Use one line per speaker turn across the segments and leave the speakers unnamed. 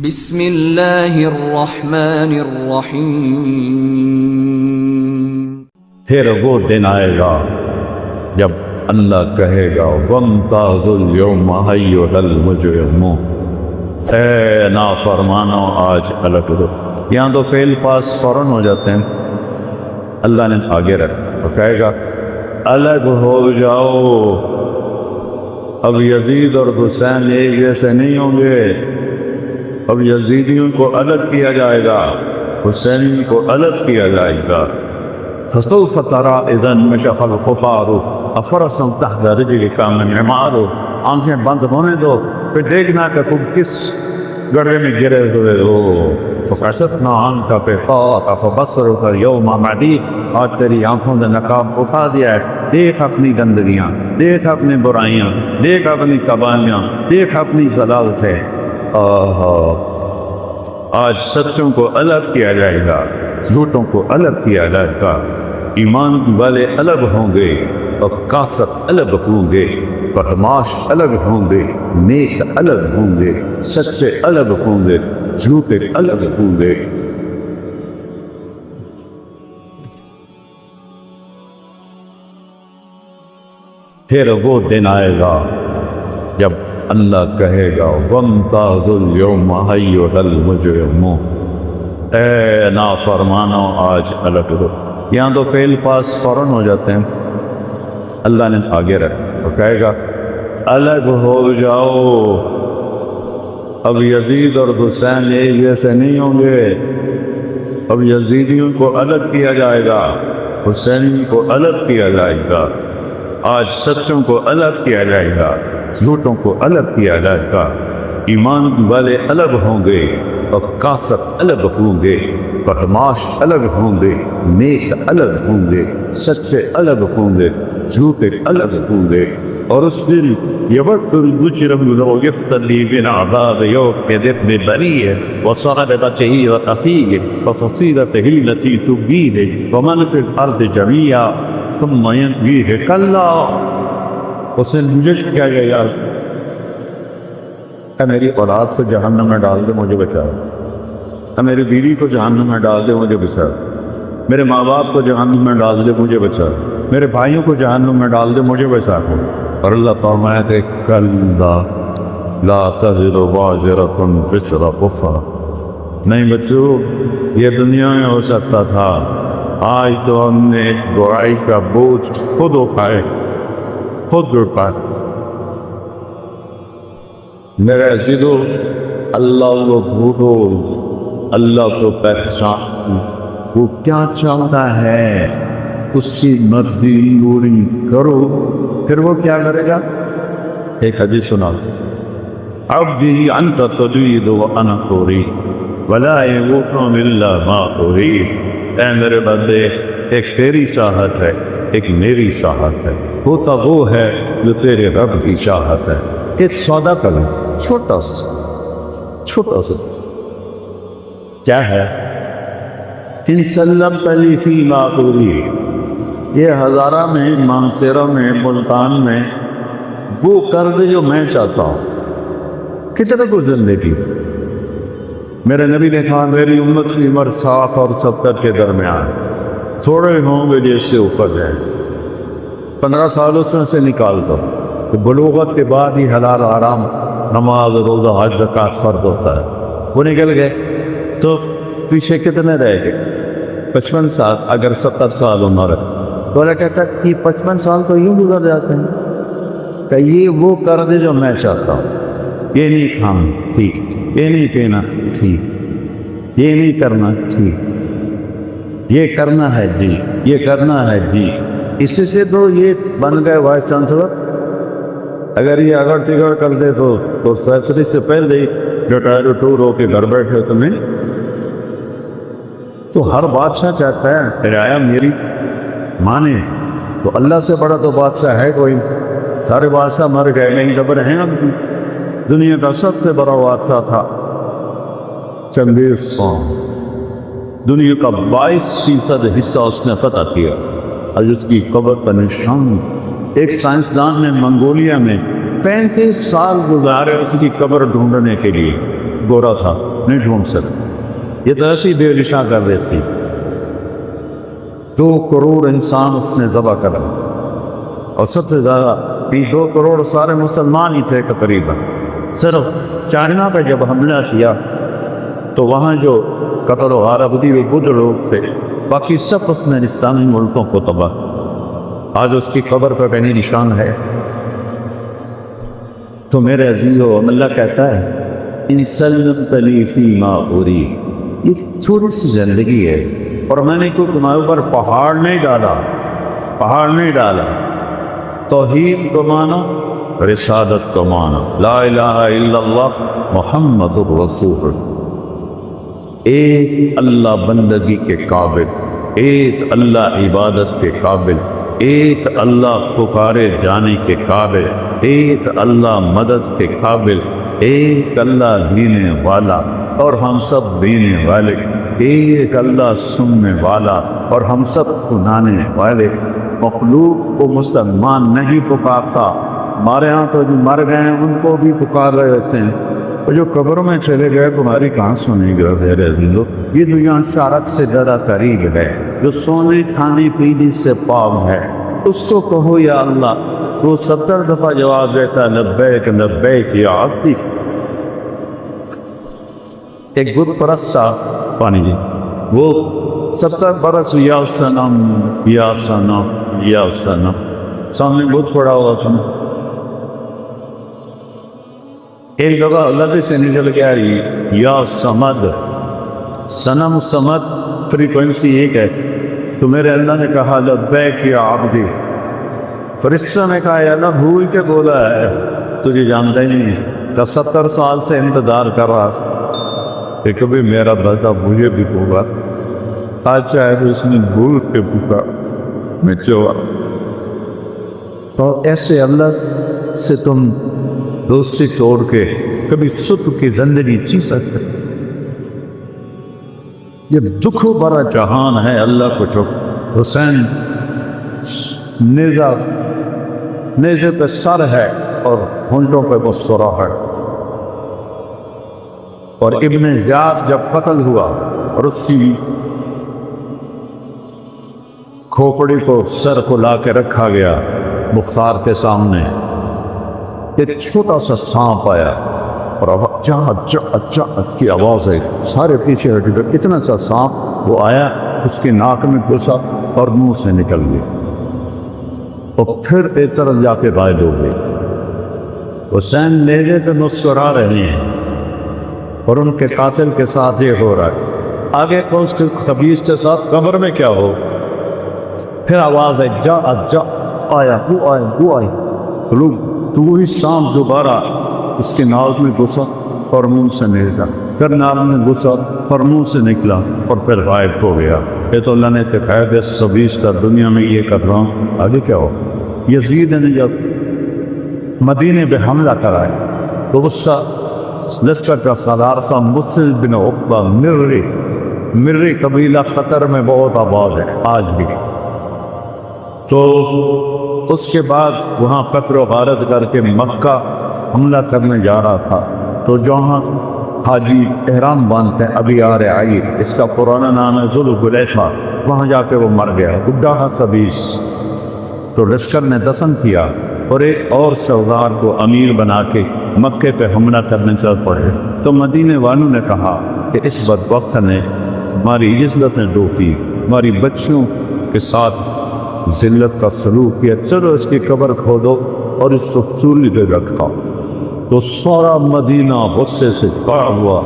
بسم اللہ الرحمن الرحیم۔
پھر وہ دن آئے گا جب اللہ کہے گا وَامْتَازُوا الْيَوْمَ أَيُّهَا الْمُجْرِمُونَ، اے نافرمانو آج الگ ہو۔ یہاں تو فعل پاس فوراً ہو جاتے ہیں، اللہ نے آگے رکھا اور کہے گا الگ ہو جاؤ۔ اب یزید اور حسین ایک جیسے نہیں ہوں گے، اب یزیدیوں کو الگ کیا جائے گا، حسینی کو الگ کیا جائے گا۔ فَسَوْفَ تَرَىٰ إِذَا انْمَشَقَ الْقُطَارُ أَفَرَسٌ تَحْتَ رِجْلِكَ مِنْ عِمَارُ، آنکھیں بند ہونے دو، پھر دیکھنا کہ تم کس گڑھے میں گرے ہوئے ہو۔ فَكَشَفْنَا عَنْكَ غِطَاءَكَ فَبَصَرُكَ الْيَوْمَ حَدِيدٌ، آج تیری آنکھوں سے نقاب اٹھا دیا ہے، دیکھ اپنی گندگیاں، دیکھ اپنی برائیاں، دیکھ اپنی تباہیاں، دیکھ اپنی ضلالتیں۔ آج سچوں کو الگ کیا جائے گا، جھوٹوں کو الگ کیا جائے گا، ایمان والے الگ ہوں گے اور کافر الگ ہوں گے، بدماش الگ ہوں گے، نیک الگ ہوں گے، سچے الگ ہوں گے، جھوٹے الگ ہوں گے۔ پھر وہ دن آئے گا جب اللہ کہے گا وَامْتَازُوا الْيَوْمَ أَيُّهَا الْمُجْرِمُونَ، اے نافرمانو آج الگ ہو۔ یہاں تو فعل پاس فوراً ہو جاتے ہیں، اللہ نے آگے رکھا اور کہے گا الگ ہو جاؤ۔ اب یزید اور حسین ایک جیسے نہیں ہوں گے، اب یزیدیوں کو الگ کیا جائے گا، حسینی کو الگ کیا جائے گا، آج سچوں کو الگ کیا جائے گا، جھوٹوں کو الگ کیا جائے گا، ایمان والے الگ ہوں گے اور کافر الگ ہوں گے، بدماش الگ ہوں گے، نیک الگ ہوں گے، سچے الگ ہوں گے، جھوٹے الگ ہوں گے۔ اور اس دن يَوَدُّ الْمُجْرِمُ لَوْ يَفْتَدِي مِنْ عَذَابِ يَوْمِئِذٍ بِبَنِيهِ وَصَاحِبَتِهِ وَأَخِيهِ وَفَصِيلَتِهِ الَّتِي تُؤْوِيهِ وَمَنْ فِي الْأَرْضِ جَمِيعًا ثُمَّ يُنَبِّئُهُ كَلَّا۔ اس نے مجھے کیا گیا یار، اے میری اولاد کو جہنم میں ڈال دے مجھے بچا، اے میری بیوی کو جہنم میں ڈال دے مجھے بچا، میرے ماں باپ کو جہنم میں ڈال دے مجھے بچا، میرے بھائیوں کو جہنم میں ڈال دے مجھے بچا۔ اور اللہ فرمایا کہ کلا لا تزر وازرۃ وزر اخرى، نہیں بچو یہ دنیا میں ہو سکتا تھا، آج تو ہم نے برائی کا بوجھ خود اٹھائے، خود اٹھائے۔ میرے عزیزو، اللہ کو بھولو، اللہ کو پہچان، وہ کیا چاہتا ہے اس کی مرضی پوری کرو، پھر وہ کیا کرے گا؟ ایک حدیث سنا، عبدی انت ترید وانا ارید ولا یغفر الا ما ترید، اے میرے بندے ایک تیری چاہت ہے ایک میری چاہت ہے، ہوتا وہ ہے جو تیرے رب کی چاہت ہے۔ ایک سودا کریں، چھوٹا سا کیا ہے؟ ان سلمت لی فیما ترید، یہ ہزارہ میں، مانسیرہ میں، ملتان میں وہ کر دے جو میں چاہتا ہوں۔ کتنے کو زندگی؟ میرے نبی نے کہا میری امت کی عمر 60 اور 70 کے درمیان، تھوڑے ہوں گے جس سے اوپر جائیں، 15 سال اس میں سے نکال دو تو بلوغت کے بعد ہی حلال حرام، نماز روزہ حج زکوٰۃ فرض ہوتا ہے، وہ نکل گئے تو پیچھے کتنے رہ گئے؟ 55 سال۔ اگر 70 سال عمر ہے تو اللہ کہتا ہے کہ 55 سال تو یوں گزر جاتے ہیں کہ یہ وہ کر دے جو میں چاہتا ہوں، یہ نہیں کھانا ٹھیک، یہ نہیں پینا ٹھیک، یہ نہیں کرنا ٹھیک، یہ کرنا ہے جی، یہ کرنا ہے جی۔ اسی سے تو یہ بن گئے وائس چانسلر۔ اگر یہ اگر تگڑ کر دے تو فیصلے سے پہلے ہی ریٹائر ٹور ہو کے گھر بیٹھے تو نہیں۔ تو ہر بادشاہ چاہتا ہے رعایا میری مانے، تو اللہ سے بڑا تو بادشاہ ہے کوئی؟ سارے بادشاہ مر گئے، نہیں خبر ہیں اب کی دنیا کا سب سے بڑا بادشاہ تھا چنگیز خان، دنیا کا 22% حصہ اس نے فتح کیا، اور اس کی قبر کا نشان ایک سائنسدان نے منگولیا میں 35 سال گزارے اس کی قبر ڈھونڈنے کے لیے، گورا تھا۔ نہیں ڈھونڈ سکتے. یہ تو ایسی بے نشاں کر دیتی. 2 کروڑ انسان اس نے ذبح کرا اور سب سے زیادہ 2 کروڑ سارے مسلمان ہی تھے تقریباً. صرف چائنا پہ جب حملہ کیا تو وہاں جو قتل و غارت ہوئی وہ بدھ لوگ تھے، باقی سب اس نے اسلامی ملکوں کو تباہ. آج اس کی قبر پہ بے نشان ہے. تو میرے عزیزو، اللہ کہتا ہے ان سلمت لی فیما ارید، یہ تھوڑی سی زندگی ہے اور میں نے کوئی تمہارے اوپر پہاڑ نہیں ڈالا. توحید کو مانو، رسالت کو مانو، لا الہ الا اللہ محمد الرسول. ایک اللہ بندگی کے قابل، ایک اللہ عبادت کے قابل، ایک اللہ پکارے جانے کے قابل، ایک اللہ مدد کے قابل، ایک اللہ دینے والا اور ہم سب دینے والے، ایک اللہ سننے والا اور ہم سب سنانے والے. مخلوق کو مسلمان نہیں پکارتا. ہمارے ہاں تو جو مر گئے ہیں ان کو بھی پکار رہے ہوتے ہیں، اور جو قبروں میں چلے گئے تمہاری کہاں سنیں گے. میرے عزیزو، یہ دنیا شارک سے زیادہ قریب ہے. جو سونے کھانے پینے سے پاک ہے اس کو کہو یا اللہ. وہ 70 دفعہ جواب دیتا لبیک لبیک یا عبدی. ایک بت پرست سا پانی جی، وہ 70 برس یا سنم یا سنم یا سنم، سامنے بت پڑا ہوا تھا. ایک جگہ لفظ سے نکل گیا یا سمد، سنم سمد فریکوینسی ایک ہے. تو میرے اللہ نے کہا لبیک یا عبدی. فرشتہ نے کہا یا اللہ بھول کے بولا ہے، تجھے جانتا ہی نہیں. تو 70 سال سے انتظار کر رہا کہ کبھی میرا بندہ مجھے بھی پوگا. آج چاہے تو اس نے بھول کے پوکا میں چوہا. تو ایسے اللہ سے تم دوستی توڑ کے کبھی سکھ کی زندگی جی سکتے. یہ دکھوں بڑا جہان ہے اللہ کو چوک. حسین نیزے پہ سر ہے اور ہونٹوں پہ مسکرا ہے. اور ابن زیاد جب قتل ہوا اور اس کی کھوپڑی کو سر کو لا کے رکھا گیا مختار کے سامنے، ایک چھوٹا سا سانپ آیا اور چاہ کی آواز ہے. سارے پیچھے ہٹ گئے. اتنا سا سانپ وہ آیا، اس کی ناک میں گھسا اور منہ سے نکل گیا اور پھر ایک طرف جا کے غائب ہو گئی. حسین نیزے پہ مسکرا رہے ہیں اور ان کے قاتل کے ساتھ یہ ہو رہا ہے. آگے تو اس کے خبیث کے ساتھ قبر میں کیا ہو. پھر آواز ہے جا آیا وہ آیا. تو وہی سانپ دوبارہ اس کے ناک میں گھسا اور منہ سے نکلا، پھر ناک میں گھسا اور منہ سے نکلا اور پھر غائب ہو گیا. یہ تو اللہ نے دکھایا کہ 26 کا دنیا میں یہ کر رہا ہوں. آگے کیا ہو. یزید نے جب مدینے پہ حملہ کرایا تو اس لشکر کا سالار تھا مسلم بن عقبہ مری قبیلہ قطر میں بہت آباد ہے آج بھی. تو اس کے بعد وہاں قتل و غارت کر کے مکہ حملہ کرنے جا رہا تھا. تو جہاں حاجی احرام باندھتے ہیں ابھی آئی، اس کا پرانا نام ہے ذوالحلیفہ، وہاں جا کے وہ مر گیا. بڈھا تھا 26. تو لشکر نے دفن کیا اور ایک اور سردار کو امیر بنا کے مکے پہ حملہ کرنے چل پڑے. تو مدینے والوں نے کہا کہ اس بدبخت نے ہماری عزتیں ڈوبی، ہماری بچیوں کے ساتھ ذلت کا سلوک کیا، چلو اس کی قبر کھودو اور اس کو سولی پہ رکھا. تو سارا مدینہ غصے سے کڑا ہوا،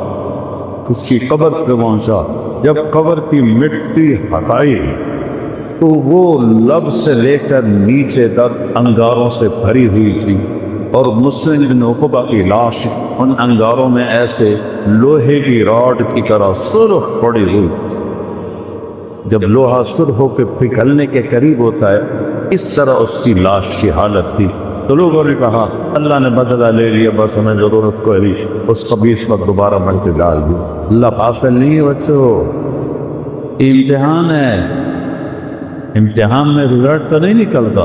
اس کی قبر پہ پہنچا. جب قبر کی مٹی ہٹائی تو وہ لب سے لے کر نیچے تک انگاروں سے بھری ہوئی تھی اور مسلم بن عقبہ کی لاش ان انگاروں میں ایسے لوہے کی راڈ کی طرح سرخ پڑی ہوئی. جب لوہا سرخ ہو کے پگھلنے کے قریب ہوتا ہے اس طرح اس کی لاش کی حالت تھی. تو لوگوں نے کہا اللہ نے بدلہ لے لیا، بس ہمیں ضرورت کو لی اس خبیث پر دوبارہ مر کے ڈال دی. اللہ غافل نہیں ہے بچوں، امتحان ہے. امتحان میں رزلٹ تو نہیں نکلتا،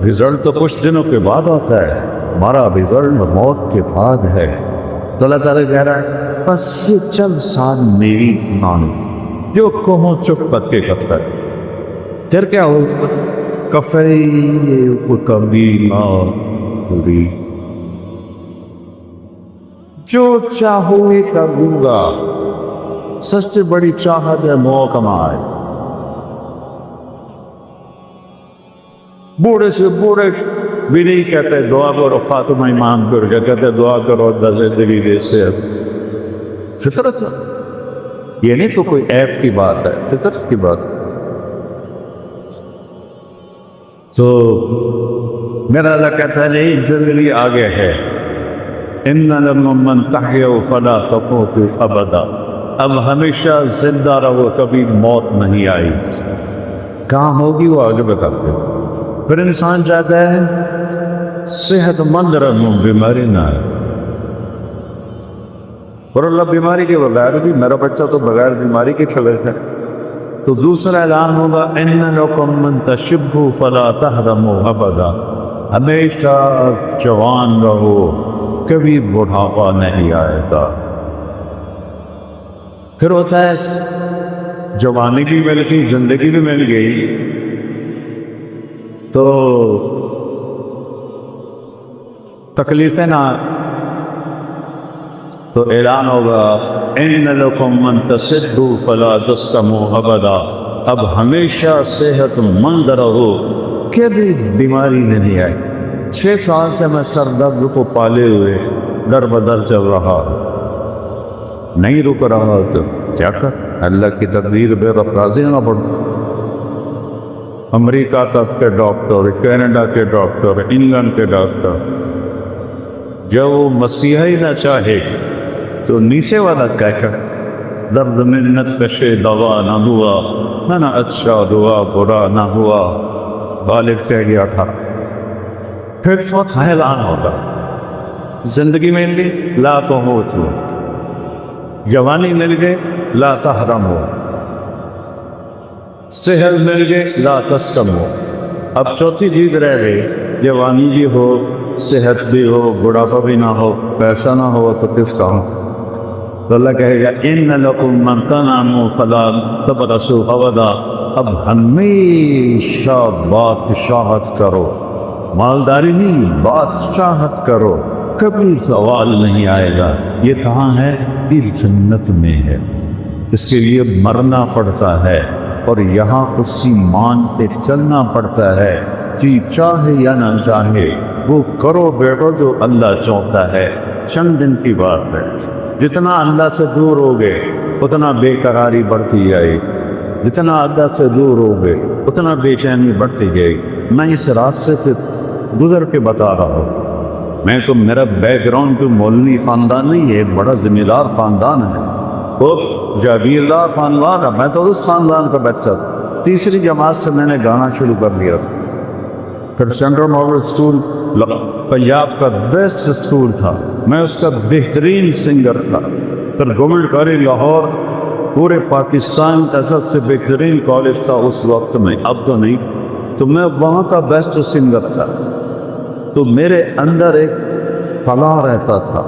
رزلٹ تو کچھ دنوں کے بعد آتا ہے. ہمارا رزلٹ موت کے بعد ہے. تو اللہ تعالیٰ کہہ رہا ہے بس یہ چند سال میری مانو، جو کہوں چپ کر کے کرتا ہے، پھر کیا ہو کفی کبھی پوری، جو چاہو یہ کروں گا، سب سے بڑی چاہت ہے موت کمائے۔ بوڑھے سے بوڑھے بھی نہیں کہتے دعا کرو فاطمہ امام پر، کیا کہتے دعا کرو زندگی دے صحت۔ فطرت ہے یہ، نہیں تو کوئی عیب کی بات ہے، فطرت کی بات۔ تو میرا اللہ کہتا ہے نہیں، زندگی آگے ہے، ان لمن تحیوا فلا تموتوا ابدا، اب ہمیشہ زندہ رہو، کبھی موت نہیں آئی۔ کہاں ہوگی وہ آگے بتاتے ہیں۔ پھر انسان چاہتا ہے صحت مند رہوں، بیماری نہ آئے، اور اللہ بیماری کے بغیر بھی، میرا بچہ تو بغیر بیماری کے چلے گا۔ تو دوسرا اعلان ہوگا ان لکم من تشبوا فلا تحرموا ابدا، ہمیشہ جوان رہو، کبھی بڑھاپا نہیں آئے گا۔ پھر ہوتا ہے جوانی بھی مل گئی، زندگی بھی مل گئی، تو تکلیفیں نہ، تو اعلان ہوگا ان لکم من تشبوا فلا تسقموا ابدا، اب ہمیشہ صحت مند رہو، کبھی بیماری نہیں آئی۔ 6 سال سے میں سر درد کو پالے ہوئے در بدر چل رہا، نہیں رک رہا، تو کیا کر، اللہ کی تقدیر بے رب راضی نہ پڑ۔ امریکہ تک کے ڈاکٹر، کینیڈا کے ڈاکٹر، انگلینڈ کے ڈاکٹر، جب وہ مسیحی نہ چاہے تو نیچے والا کہہ کر درد منت کشے دوا نہ ہوا، نہ اچھا دعا برا نہ ہوا، غالب کہہ گیا تھا۔ پھر چوتھا اعلان ہوگا زندگی مل گئی لا تموتوا، جوانی مل گئی لا تحرموا، صحت مل گئی لا تسقموا۔ اب چوتھی چیز رہ گئی، جوانی بھی ہو، صحت بھی ہو، بڑھاپا بھی نہ ہو، پیسہ نہ ہو، تو کس کا ہو؟ تو اللہ کہے گا ان لکم من تناموا فلا تبرسوا ابدا، اب ہمیشہ بادشاہت کرو، مالداری نہیں، بادشاہت کرو، کبھی سوال نہیں آئے گا۔ یہ کہاں ہے؟ یہ جنت میں ہے، اس کے لیے مرنا پڑتا ہے، اور یہاں اسی مان پہ چلنا پڑتا ہے، جی چاہے یا نہ چاہے وہ کرو بیٹو جو اللہ چاہتا ہے۔ چند دن کی بات ہے، جتنا اللہ سے دور ہوگے اتنا بے قراری بڑھتی جائے، جتنا اللہ سے دور ہوگے اتنا بے چینی بڑھتی جائے۔ میں اس راستے سے گزر کے بتا رہا ہوں، میں تو، میرا بیک گراؤنڈ تو مولوی خاندان نہیں ہے، ایک بڑا ذمہ دار خاندان ہے، وہ جاگیردار خاندان ہے، میں تو اس خاندان کا بچہ تھا۔ تیسری جماعت سے میں نے گانا شروع کر لیا تھا، پھر سینٹرل ماڈل اسکول پنجاب کا بیسٹ اسکول تھا، میں اس کا بہترین سنگر تھا، پھر گورنمنٹ کالج لاہور پورے پاکستان کا سب سے بہترین کالج تھا اس وقت میں، اب تو نہیں، تو میں وہاں کا بیسٹ سنگر تھا۔ تو میرے اندر ایک پلا رہتا تھا،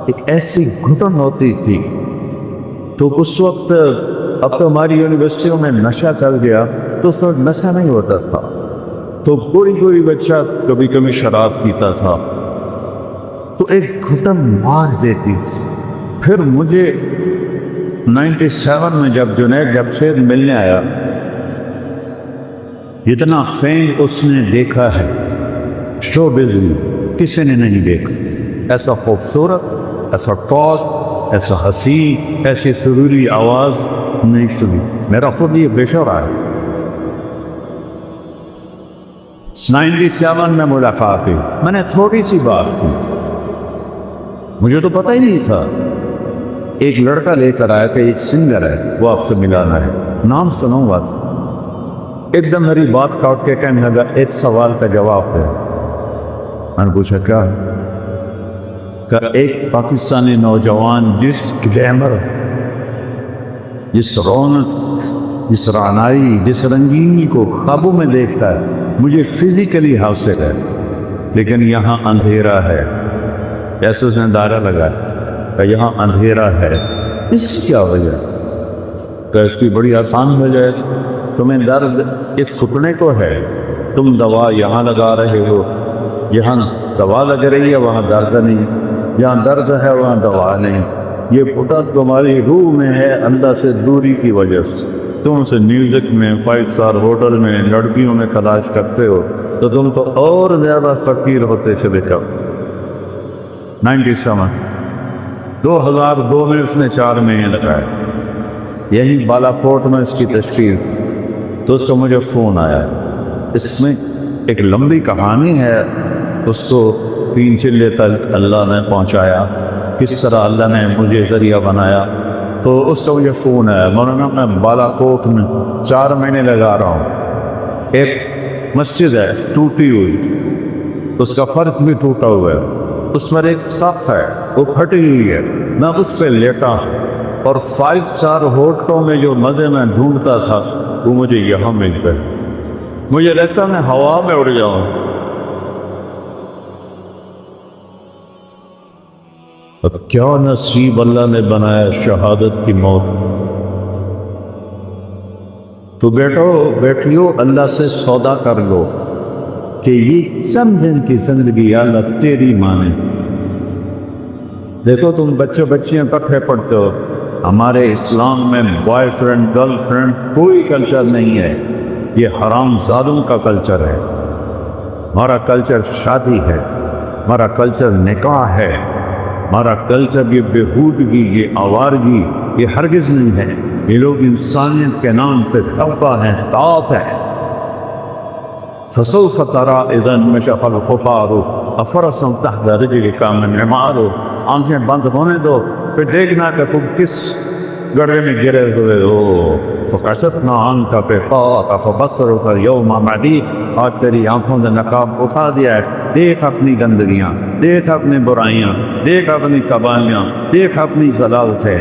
ایک ایسی گھٹن ہوتی تھی، تو اس وقت، اب تو ہماری یونیورسٹیوں میں نشہ کر گیا، تو اس وقت نشہ نہیں ہوتا تھا، تو کوئی بچہ کبھی کبھی شراب پیتا تھا، تو ایک گھٹن مار دیتی تھی۔ پھر مجھے 97 میں جب جنید جمشید ملنے آیا، اتنا فین اس نے دیکھا ہے شو بزنس کسی نے نہیں دیکھا، ایسا خوبصورت، ایسا ٹاک، ایسا حسین، ایسی سروری آواز نہیں سنی۔ میرا خود یہ بشر ہے۔ 97 میں ملاقات ہوئی، میں نے تھوڑی سی بات کی، مجھے تو پتہ ہی نہیں تھا۔ ایک لڑکا لے کر آیا کہ ایک سنگر ہے، وہ آپ سے ملانا ہے، نام سنوں گا۔ ایک دم میری بات کاٹ کے کہنے لگا ایک سوال کا جواب دے۔ میں نے پوچھا کیا؟ کہ ایک پاکستانی نوجوان جس گلیمر، جس رونق، جس رعنائی، جس رنگینی کو خوابوں میں دیکھتا ہے، مجھے فزیکلی حاصل ہے، لیکن یہاں اندھیرا ہے۔ جیسے اس نے دائرہ لگایا، کہ یہاں اندھیرا ہے، اس کی کیا وجہ؟ کہ اس کی بڑی آسان وجہ ہے، تمہیں درد اس گھٹنے کو ہے، تم دوا یہاں لگا رہے ہو، جہاں دوا لگ رہی ہے وہاں درد نہیں، جہاں درد ہے وہاں دوا نہیں، یہ گھٹن تمہاری روح میں ہے اللہ سے دوری کی وجہ سے۔ تم سے میوزک میں، 5 اسٹار ہوٹل میں، لڑکیوں میں تلاش کرتے ہو تو تم تو اور زیادہ فقیر ہوتے چلے جاؤ۔ 97 2002 میں اس نے 4 مہینے لگائے، یہی بالا کوٹ میں اس کی تشکیل تھی، تو اس کا مجھے فون آیا۔ اس میں ایک لمبی کہانی ہے، اس کو 3 چلے تک اللہ نے پہنچایا، کس طرح اللہ نے مجھے ذریعہ بنایا۔ تو اس کا مجھے فون ہے، مولانا میں بالا کوٹ میں 4 مہینے لگا رہا ہوں، ایک مسجد ہے ٹوٹی ہوئی، اس کا فرش بھی ٹوٹا ہوا ہے، اس پر ایک صف ہے وہ پھٹی ہوئی ہے، میں اس پہ لیٹا ہوں، اور 5 اسٹار ہوٹلوں میں جو مزے میں ڈھونڈتا تھا وہ مجھے یہاں مل گئے، مجھے لگتا میں ہوا میں اڑ جاؤں۔ اب کیا نصیب اللہ نے بنایا شہادت کی موت۔ تو بیٹھیو اللہ سے سودا کر لو کہ یہ چند دن کی زندگی اللہ تیری مانے۔ دیکھو تم بچے بچیاں کٹھے پڑھتے ہو، ہمارے اسلام میں بوائے فرینڈ گرل فرینڈ کوئی کلچر نہیں ہے، یہ حرام زادوں کا کلچر ہے۔ ہمارا کلچر شادی ہے، ہمارا کلچر نکاح ہے، ہمارا کلچر یہ بےہودگی، یہ آوارگی یہ ہرگز نہیں ہے۔ یہ لوگ انسانیت کے نام پہ طبقہ ہیں، طاق ہے۔ فسوف ترى اذا انكشف الغبار افرسا تحت رجلك من نمار۔ آنکھیں بند ہونے دو پھر دیکھنا کہ تم کس گڑھے میں گرے ہوئے ہو۔ فکشفنا عنك غطاءك فبصرك اليوم حديد۔ آج تیری آنکھوں نے نقاب اٹھا دیا ہے، دیکھ اپنی گندگیاں، دیکھ اپنی برائیاں، دیکھ اپنی تباہیاں، دیکھ اپنی ضلالتیں۔